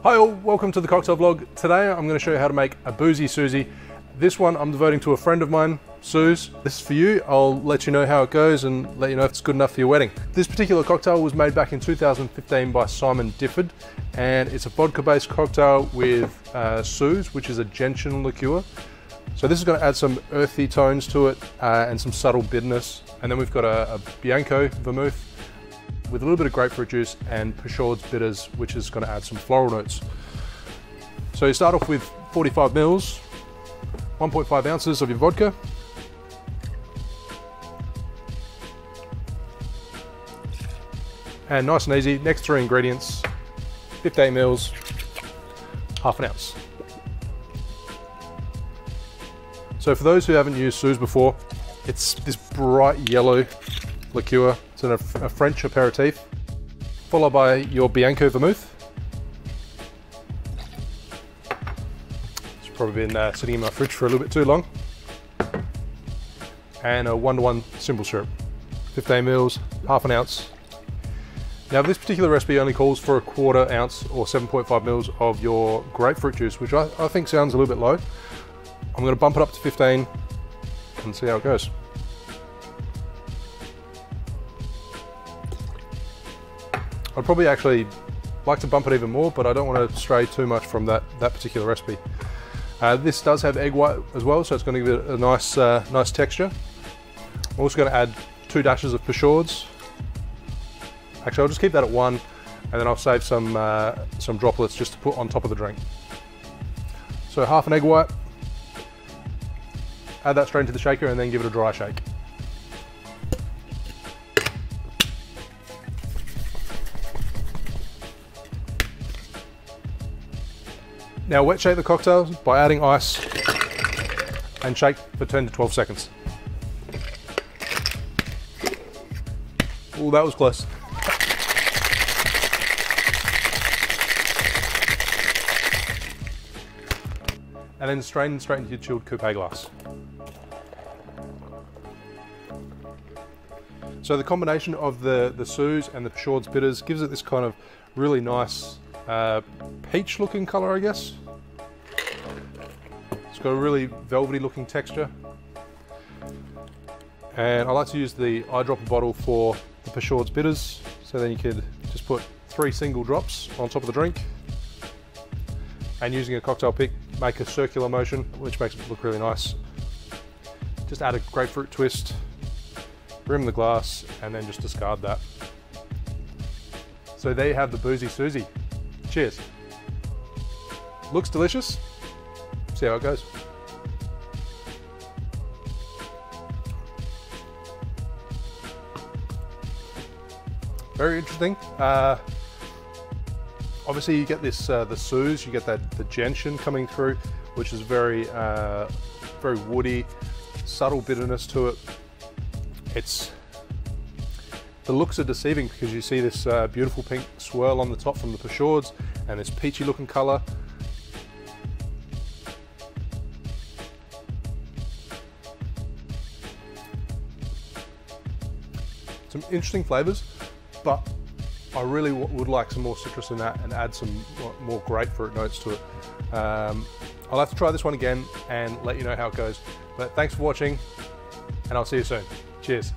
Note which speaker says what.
Speaker 1: Hi all, welcome to the cocktail vlog. Today I'm going to show you how to make a Boozy Suzy. This one I'm devoting to a friend of mine, Suze. This is for you. I'll let you know how it goes and let you know if it's good enough for your wedding. This particular cocktail was made back in 2015 by Simon Difford, and it's a vodka based cocktail with Suze, which is a Gentian liqueur. So this is going to add some earthy tones to it and some subtle bitterness. And then we've got a Bianco Vermouth with a little bit of grapefruit juice and Peychaud's bitters, which is going to add some floral notes. So you start off with 45 mils, 1.5 ounces of your vodka. And nice and easy, next three ingredients, 15 mils, half an ounce. So for those who haven't used Suze before, it's this bright yellow liqueur. It's a French aperitif, followed by your Bianco Vermouth. It's probably been sitting in my fridge for a little bit too long. And a 1:1 simple syrup, 15 mils, half an ounce. Now this particular recipe only calls for a 1/4 ounce or 7.5 mils of your grapefruit juice, which I think sounds a little bit low. I'm going to bump it up to 15 and see how it goes. I'd probably actually like to bump it even more, but I don't want to stray too much from that particular recipe. This does have egg white as well, so it's going to give it a nice texture. I'm also going to add 2 dashes of Peychaud's. Actually, I'll just keep that at 1, and then I'll save some droplets just to put on top of the drink. So half an egg white, add that straight into the shaker, and then give it a dry shake. Now wet shake the cocktail by adding ice and shake for 10 to 12 seconds. Oh, that was close. And then strain straight into your chilled coupe glass. So the combination of the Suze and the Peychaud's bitters gives it this kind of really nice peach looking colour, I guess. It's got a really velvety looking texture. And I like to use the eyedropper bottle for the Peychaud's bitters, so then you could just put 3 single drops on top of the drink, and using a cocktail pick, make a circular motion, which makes it look really nice. Just add a grapefruit twist, rim the glass, and then just discard that. So there you have the Boozy Suzy. Cheers. Looks delicious. See how it goes. Very interesting. Obviously you get this the Suze, you get the Gentian coming through, which is very woody, subtle bitterness to it. The looks are deceiving because you see this beautiful pink swirl on the top from the Peychaud's and this peachy looking colour. Some interesting flavours, but I really would like some more citrus in that and add some more grapefruit notes to it. I'll have to try this one again and let you know how it goes. But thanks for watching, and I'll see you soon. Cheers.